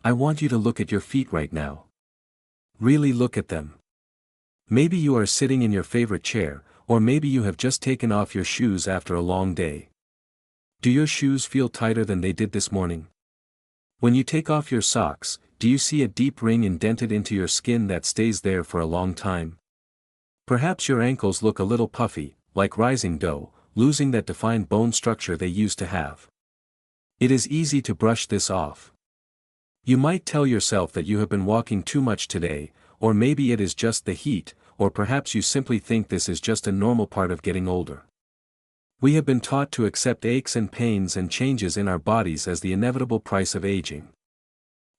I want you to look at your feet right now. Really look at them. Maybe you are sitting in your favorite chair, or maybe you have just taken off your shoes after a long day. Do your shoes feel tighter than they did this morning? When you take off your socks, do you see a deep ring indented into your skin that stays there for a long time? Perhaps your ankles look a little puffy, like rising dough, losing that defined bone structure they used to have. It is easy to brush this off. You might tell yourself that you have been walking too much today, or maybe it is just the heat, or perhaps you simply think this is just a normal part of getting older. We have been taught to accept aches and pains and changes in our bodies as the inevitable price of aging.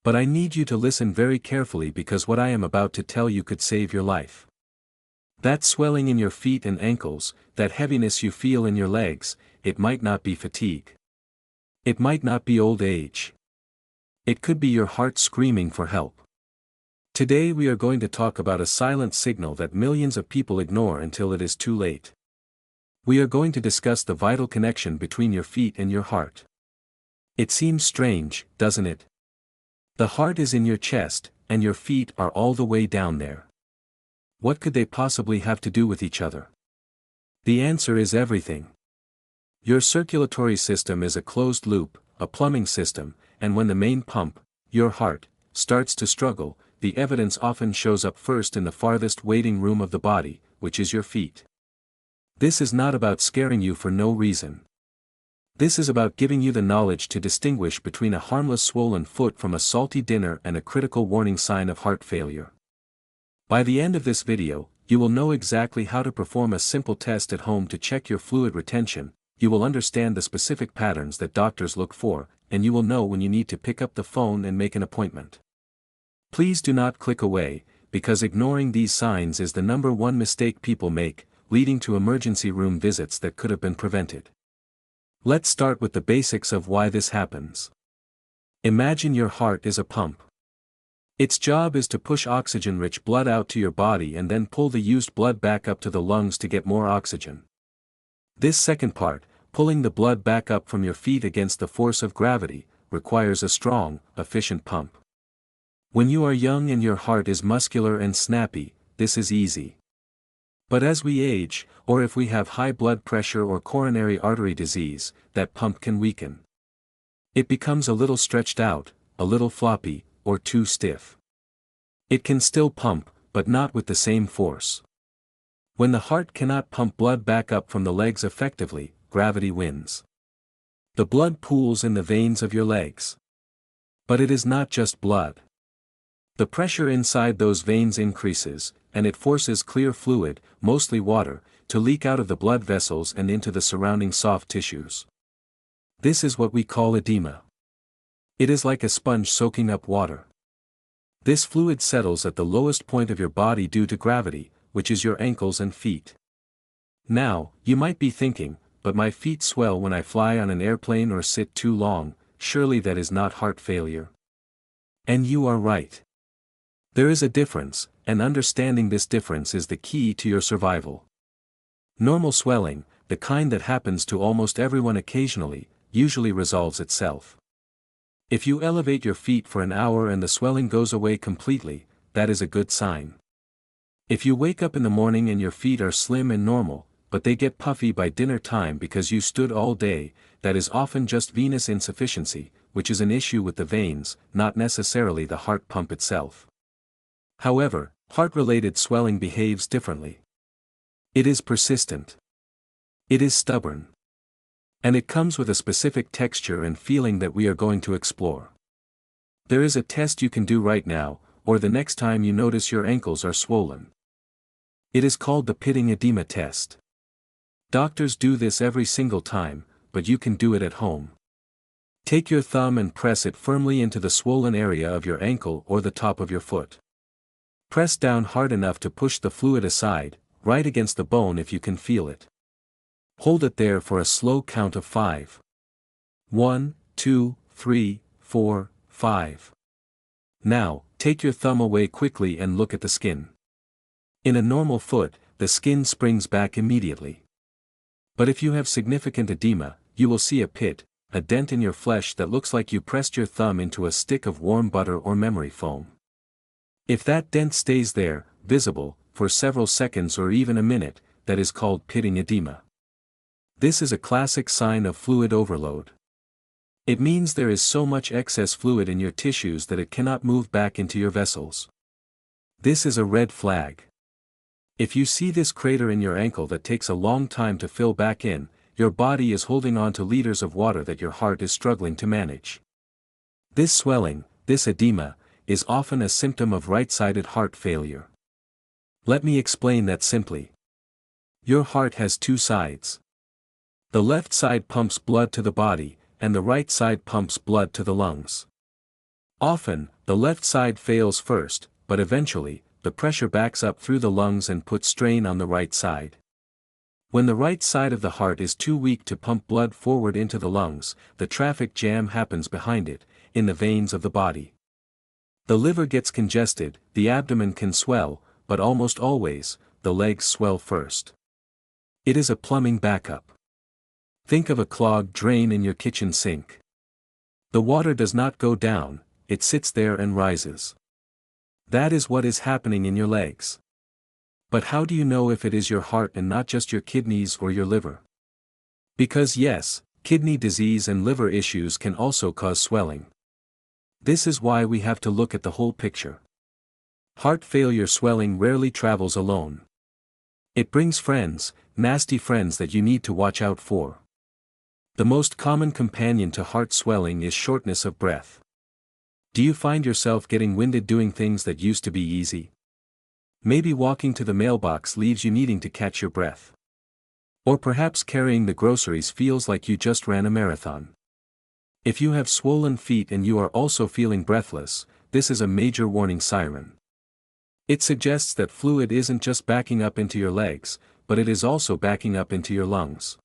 But I need you to listen very carefully because what I am about to tell you could save your life. That swelling in your feet and ankles, that heaviness you feel in your legs, it might not be fatigue. It might not be old age. It could be your heart screaming for help. Today we are going to talk about a silent signal that millions of people ignore until it is too late. We are going to discuss the vital connection between your feet and your heart. It seems strange, doesn't it? The heart is in your chest, and your feet are all the way down there. What could they possibly have to do with each other? The answer is everything. Your circulatory system is a closed loop, a plumbing system, and when the main pump, your heart, starts to struggle, the evidence often shows up first in the farthest waiting room of the body, which is your feet. This is not about scaring you for no reason. This is about giving you the knowledge to distinguish between a harmless swollen foot from a salty dinner and a critical warning sign of heart failure. By the end of this video, you will know exactly how to perform a simple test at home to check your fluid retention, you will understand the specific patterns that doctors look for, and you will know when you need to pick up the phone and make an appointment. Please do not click away, because ignoring these signs is the #1 mistake people make, leading to emergency room visits that could have been prevented. Let's start with the basics of why this happens. Imagine your heart is a pump. Its job is to push oxygen-rich blood out to your body and then pull the used blood back up to the lungs to get more oxygen. This second part, pulling the blood back up from your feet against the force of gravity, requires a strong, efficient pump. When you are young and your heart is muscular and snappy, this is easy. But as we age, or if we have high blood pressure or coronary artery disease, that pump can weaken. It becomes a little stretched out, a little floppy, or too stiff. It can still pump, but not with the same force. When the heart cannot pump blood back up from the legs effectively, gravity wins. The blood pools in the veins of your legs. But it is not just blood. The pressure inside those veins increases, and it forces clear fluid, mostly water, to leak out of the blood vessels and into the surrounding soft tissues. This is what we call edema. It is like a sponge soaking up water. This fluid settles at the lowest point of your body due to gravity, which is your ankles and feet. Now, you might be thinking, but my feet swell when I fly on an airplane or sit too long, surely that is not heart failure. And you are right. There is a difference, and understanding this difference is the key to your survival. Normal swelling, the kind that happens to almost everyone occasionally, usually resolves itself. If you elevate your feet for an hour and the swelling goes away completely, that is a good sign. If you wake up in the morning and your feet are slim and normal, but they get puffy by dinner time because you stood all day, that is often just venous insufficiency, which is an issue with the veins, not necessarily the heart pump itself. However, heart-related swelling behaves differently. It is persistent. It is stubborn. And it comes with a specific texture and feeling that we are going to explore. There is a test you can do right now, or the next time you notice your ankles are swollen. It is called the Pitting Edema Test. Doctors do this every single time, but you can do it at home. Take your thumb and press it firmly into the swollen area of your ankle or the top of your foot. Press down hard enough to push the fluid aside, right against the bone if you can feel it. Hold it there for a slow count of 5. 1, 2, 3, 4, 5. Now, take your thumb away quickly and look at the skin. In a normal foot, the skin springs back immediately. But if you have significant edema, you will see a pit, a dent in your flesh that looks like you pressed your thumb into a stick of warm butter or memory foam. If that dent stays there, visible, for several seconds or even a minute, that is called pitting edema. This is a classic sign of fluid overload. It means there is so much excess fluid in your tissues that it cannot move back into your vessels. This is a red flag. If you see this crater in your ankle that takes a long time to fill back in, your body is holding on to liters of water that your heart is struggling to manage. This swelling, this edema, is often a symptom of right-sided heart failure. Let me explain that simply. Your heart has two sides. The left side pumps blood to the body, and the right side pumps blood to the lungs. Often, the left side fails first, but eventually, the pressure backs up through the lungs and puts strain on the right side. When the right side of the heart is too weak to pump blood forward into the lungs, the traffic jam happens behind it, in the veins of the body. The liver gets congested, the abdomen can swell, but almost always, the legs swell first. It is a plumbing backup. Think of a clogged drain in your kitchen sink. The water does not go down, it sits there and rises. That is what is happening in your legs. But how do you know if it is your heart and not just your kidneys or your liver? Because yes, kidney disease and liver issues can also cause swelling. This is why we have to look at the whole picture. Heart failure swelling rarely travels alone. It brings friends, nasty friends that you need to watch out for. The most common companion to heart swelling is shortness of breath. Do you find yourself getting winded doing things that used to be easy? Maybe walking to the mailbox leaves you needing to catch your breath. Or perhaps carrying the groceries feels like you just ran a marathon. If you have swollen feet and you are also feeling breathless, this is a major warning siren. It suggests that fluid isn't just backing up into your legs, but it is also backing up into your lungs.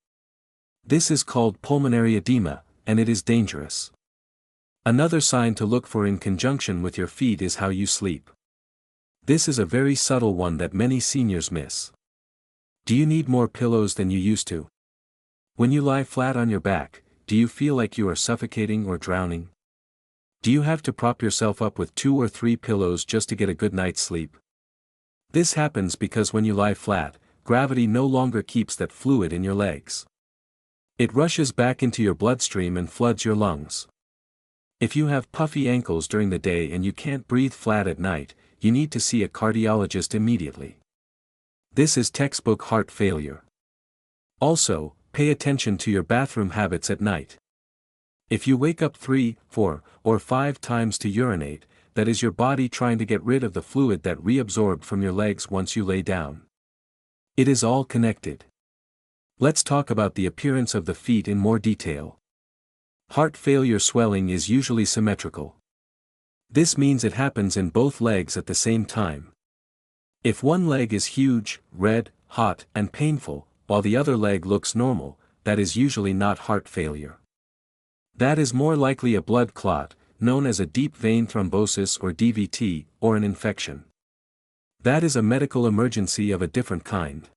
This is called pulmonary edema, and it is dangerous. Another sign to look for in conjunction with your feet is how you sleep. This is a very subtle one that many seniors miss. Do you need more pillows than you used to? When you lie flat on your back, do you feel like you are suffocating or drowning? Do you have to prop yourself up with 2 or 3 pillows just to get a good night's sleep? This happens because when you lie flat, gravity no longer keeps that fluid in your legs. It rushes back into your bloodstream and floods your lungs. If you have puffy ankles during the day and you can't breathe flat at night, you need to see a cardiologist immediately. This is textbook heart failure. Also, pay attention to your bathroom habits at night. If you wake up 3, 4, or 5 times to urinate, that is your body trying to get rid of the fluid that reabsorbed from your legs once you lay down. It is all connected. Let's talk about the appearance of the feet in more detail. Heart failure swelling is usually symmetrical. This means it happens in both legs at the same time. If one leg is huge, red, hot, and painful, while the other leg looks normal, that is usually not heart failure. That is more likely a blood clot, known as a deep vein thrombosis or DVT, or an infection. That is a medical emergency of a different kind.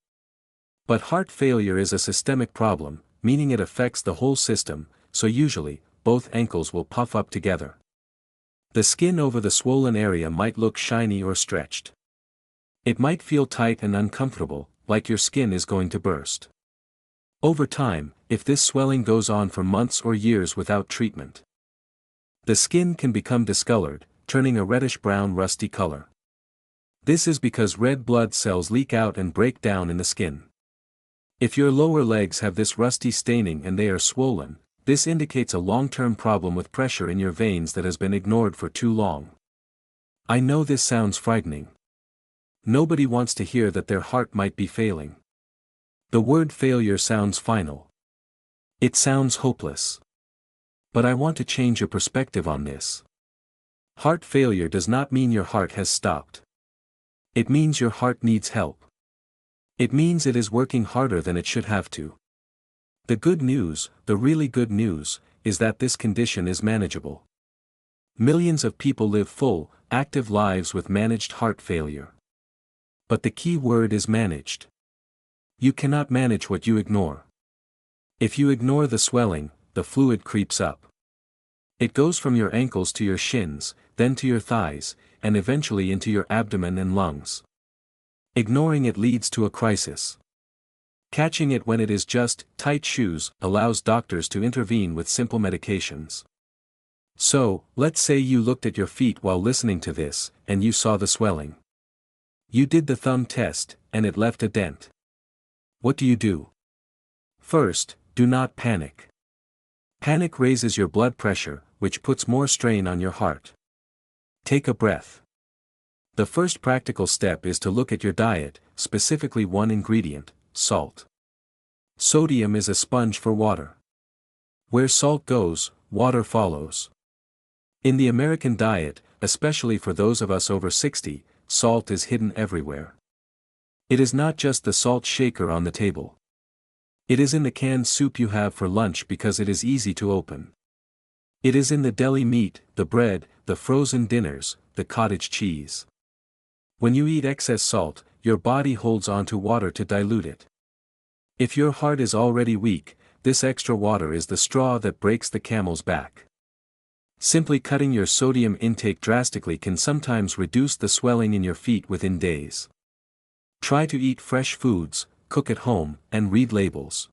But heart failure is a systemic problem, meaning it affects the whole system, so usually, both ankles will puff up together. The skin over the swollen area might look shiny or stretched. It might feel tight and uncomfortable, like your skin is going to burst. Over time, if this swelling goes on for months or years without treatment, the skin can become discolored, turning a reddish-brown rusty color. This is because red blood cells leak out and break down in the skin. If your lower legs have this rusty staining and they are swollen, this indicates a long-term problem with pressure in your veins that has been ignored for too long. I know this sounds frightening. Nobody wants to hear that their heart might be failing. The word failure sounds final. It sounds hopeless. But I want to change your perspective on this. Heart failure does not mean your heart has stopped. It means your heart needs help. It means it is working harder than it should have to. The good news, the really good news, is that this condition is manageable. Millions of people live full, active lives with managed heart failure. But the key word is managed. You cannot manage what you ignore. If you ignore the swelling, the fluid creeps up. It goes from your ankles to your shins, then to your thighs, and eventually into your abdomen and lungs. Ignoring it leads to a crisis. Catching it when it is just tight shoes allows doctors to intervene with simple medications. So, let's say you looked at your feet while listening to this, and you saw the swelling. You did the thumb test, and it left a dent. What do you do? First, do not panic. Panic raises your blood pressure, which puts more strain on your heart. Take a breath. The first practical step is to look at your diet, specifically one ingredient, salt. Sodium is a sponge for water. Where salt goes, water follows. In the American diet, especially for those of us over 60, salt is hidden everywhere. It is not just the salt shaker on the table. It is in the canned soup you have for lunch because it is easy to open. It is in the deli meat, the bread, the frozen dinners, the cottage cheese. When you eat excess salt, your body holds onto water to dilute it. If your heart is already weak, this extra water is the straw that breaks the camel's back. Simply cutting your sodium intake drastically can sometimes reduce the swelling in your feet within days. Try to eat fresh foods, cook at home, and read labels.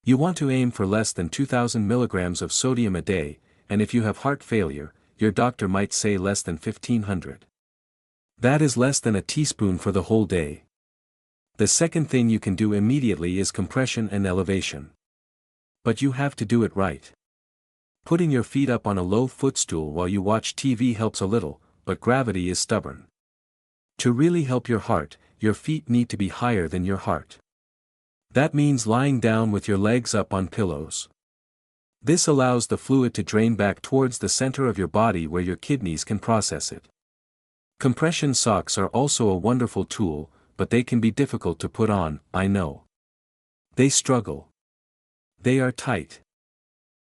You want to aim for less than 2,000 milligrams of sodium a day, and if you have heart failure, your doctor might say less than 1,500. That is less than a teaspoon for the whole day. The second thing you can do immediately is compression and elevation. But you have to do it right. Putting your feet up on a low footstool while you watch TV helps a little, but gravity is stubborn. To really help your heart, your feet need to be higher than your heart. That means lying down with your legs up on pillows. This allows the fluid to drain back towards the center of your body where your kidneys can process it. Compression socks are also a wonderful tool, but they can be difficult to put on, I know. They struggle. They are tight.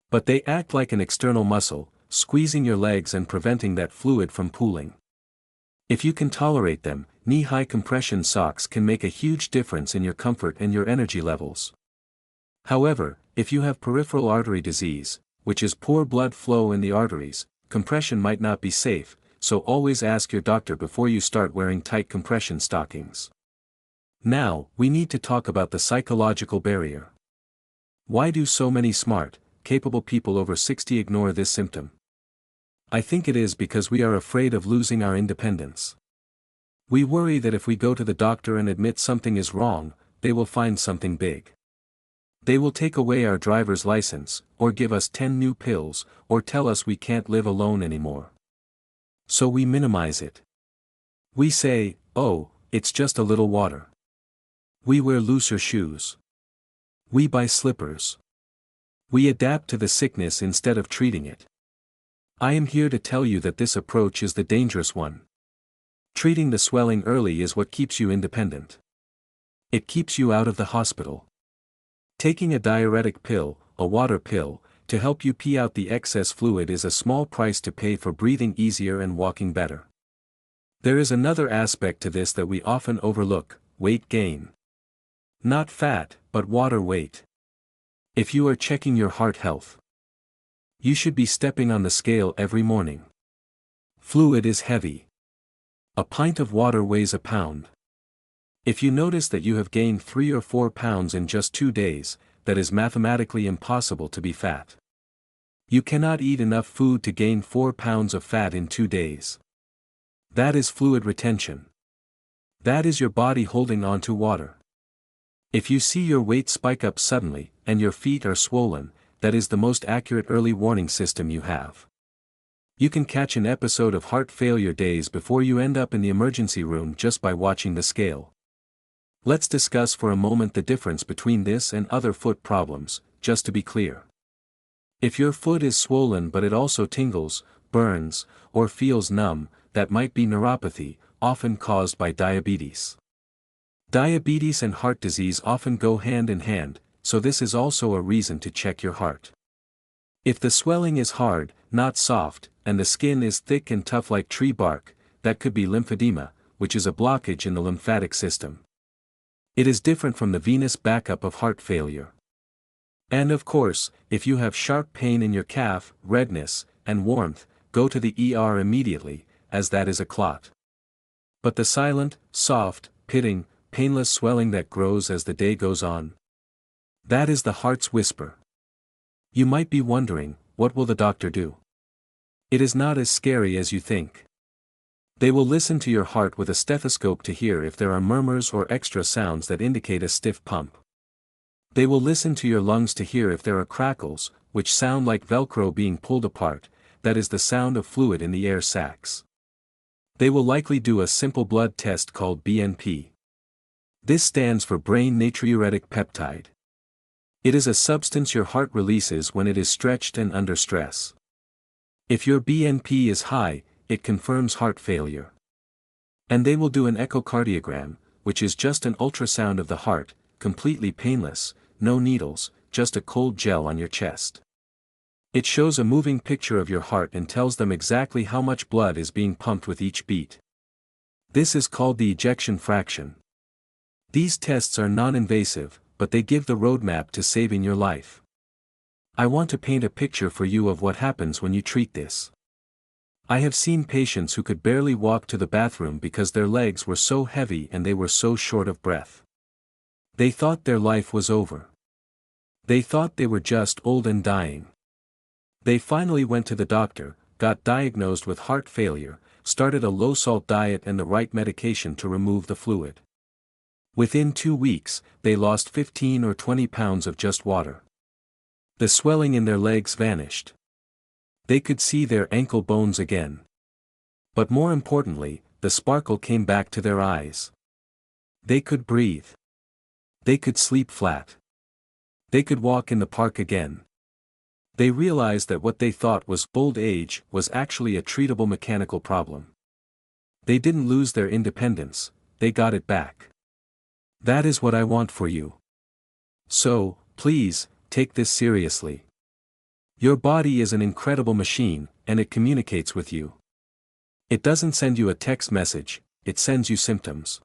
But they act like an external muscle, squeezing your legs and preventing that fluid from pooling. If you can tolerate them, knee-high compression socks can make a huge difference in your comfort and your energy levels. However, if you have peripheral artery disease, which is poor blood flow in the arteries, compression might not be safe, so always ask your doctor before you start wearing tight compression stockings. Now, we need to talk about the psychological barrier. Why do so many smart, capable people over 60 ignore this symptom? I think it is because we are afraid of losing our independence. We worry that if we go to the doctor and admit something is wrong, they will find something big. They will take away our driver's license, or give us 10 new pills, or tell us we can't live alone anymore. So we minimize it. We say, oh, it's just a little water. We wear looser shoes. We buy slippers. We adapt to the sickness instead of treating it. I am here to tell you that this approach is the dangerous one. Treating the swelling early is what keeps you independent. It keeps you out of the hospital. Taking a diuretic pill, a water pill, to help you pee out the excess fluid is a small price to pay for breathing easier and walking better. There is another aspect to this that we often overlook: weight gain. Not fat, but water weight. If you are checking your heart health, you should be stepping on the scale every morning. Fluid is heavy. A pint of water weighs a pound. If you notice that you have gained 3 or 4 pounds in just 2 days, that is mathematically impossible to be fat. You cannot eat enough food to gain 4 pounds of fat in 2 days. That is fluid retention. That is your body holding on to water. If you see your weight spike up suddenly, and your feet are swollen, that is the most accurate early warning system you have. You can catch an episode of heart failure days before you end up in the emergency room just by watching the scale. Let's discuss for a moment the difference between this and other foot problems, just to be clear. If your foot is swollen but it also tingles, burns, or feels numb, that might be neuropathy, often caused by diabetes. Diabetes and heart disease often go hand in hand, so this is also a reason to check your heart. If the swelling is hard, not soft, and the skin is thick and tough like tree bark, that could be lymphedema, which is a blockage in the lymphatic system. It is different from the venous backup of heart failure. And of course, if you have sharp pain in your calf, redness, and warmth, go to the ER immediately, as that is a clot. But the silent, soft, pitting, painless swelling that grows as the day goes on, that is the heart's whisper. You might be wondering, what will the doctor do? It is not as scary as you think. They will listen to your heart with a stethoscope to hear if there are murmurs or extra sounds that indicate a stiff pump. They will listen to your lungs to hear if there are crackles, which sound like Velcro being pulled apart, that is the sound of fluid in the air sacs. They will likely do a simple blood test called BNP. This stands for brain natriuretic peptide. It is a substance your heart releases when it is stretched and under stress. If your BNP is high, it confirms heart failure. And they will do an echocardiogram, which is just an ultrasound of the heart, completely painless, no needles, just a cold gel on your chest. It shows a moving picture of your heart and tells them exactly how much blood is being pumped with each beat. This is called the ejection fraction. These tests are non-invasive, but they give the roadmap to saving your life. I want to paint a picture for you of what happens when you treat this. I have seen patients who could barely walk to the bathroom because their legs were so heavy and they were so short of breath. They thought their life was over. They thought they were just old and dying. They finally went to the doctor, got diagnosed with heart failure, started a low-salt diet and the right medication to remove the fluid. Within 2 weeks, they lost 15 or 20 pounds of just water. The swelling in their legs vanished. They could see their ankle bones again. But more importantly, the sparkle came back to their eyes. They could breathe. They could sleep flat. They could walk in the park again. They realized that what they thought was old age was actually a treatable mechanical problem. They didn't lose their independence, they got it back. That is what I want for you. So, please, take this seriously. Your body is an incredible machine, and it communicates with you. It doesn't send you a text message, it sends you symptoms.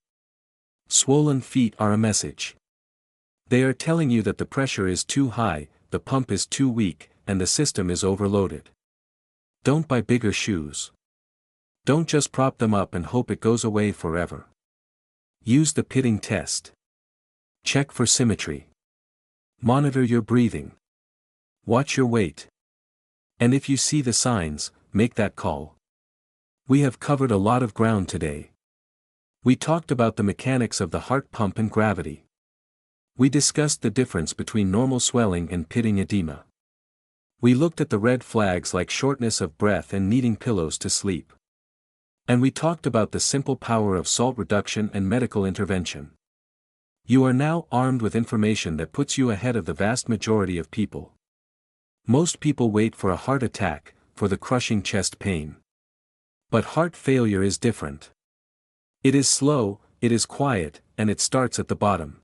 Swollen feet are a message. They are telling you that the pressure is too high, the pump is too weak, and the system is overloaded. Don't buy bigger shoes. Don't just prop them up and hope it goes away forever. Use the pitting test. Check for symmetry. Monitor your breathing. Watch your weight. And if you see the signs, make that call. We have covered a lot of ground today. We talked about the mechanics of the heart pump and gravity. We discussed the difference between normal swelling and pitting edema. We looked at the red flags like shortness of breath and needing pillows to sleep. And we talked about the simple power of salt reduction and medical intervention. You are now armed with information that puts you ahead of the vast majority of people. Most people wait for a heart attack, for the crushing chest pain. But heart failure is different. It is slow, it is quiet, and it starts at the bottom.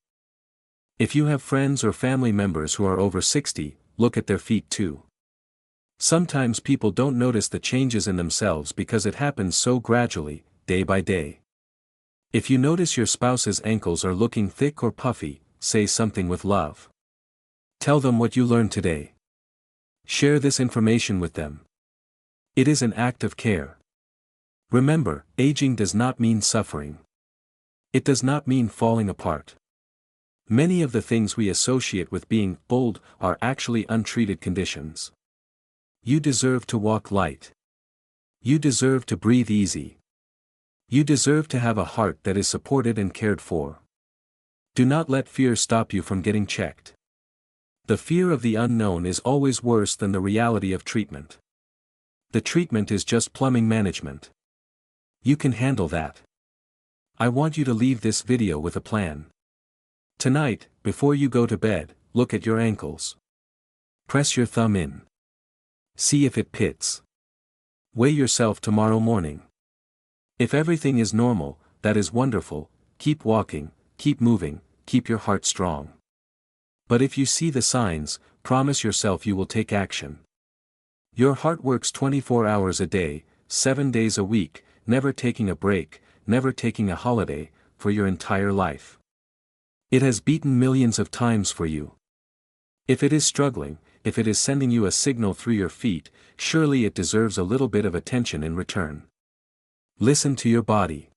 If you have friends or family members who are over 60, look at their feet too. Sometimes people don't notice the changes in themselves because it happens so gradually, day by day. If you notice your spouse's ankles are looking thick or puffy, say something with love. Tell them what you learned today. Share this information with them. It is an act of care. Remember, aging does not mean suffering. It does not mean falling apart. Many of the things we associate with being old are actually untreated conditions. You deserve to walk light. You deserve to breathe easy. You deserve to have a heart that is supported and cared for. Do not let fear stop you from getting checked. The fear of the unknown is always worse than the reality of treatment. The treatment is just plumbing management. You can handle that. I want you to leave this video with a plan. Tonight, before you go to bed, look at your ankles. Press your thumb in. See if it pits. Weigh yourself tomorrow morning. If everything is normal, that is wonderful, keep walking, keep moving, keep your heart strong. But if you see the signs, promise yourself you will take action. Your heart works 24 hours a day, 7 days a week, never taking a break, never taking a holiday, for your entire life. It has beaten millions of times for you. If it is struggling, if it is sending you a signal through your feet, surely it deserves a little bit of attention in return. Listen to your body.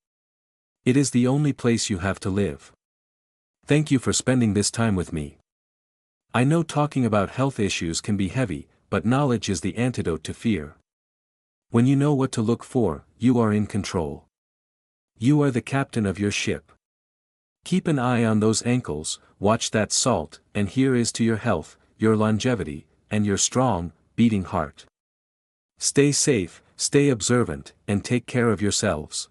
It is the only place you have to live. Thank you for spending this time with me. I know talking about health issues can be heavy, but knowledge is the antidote to fear. When you know what to look for, you are in control. You are the captain of your ship. Keep an eye on those ankles, watch that salt, and here is to your health, your longevity, and your strong, beating heart. Stay safe, stay observant, and take care of yourselves.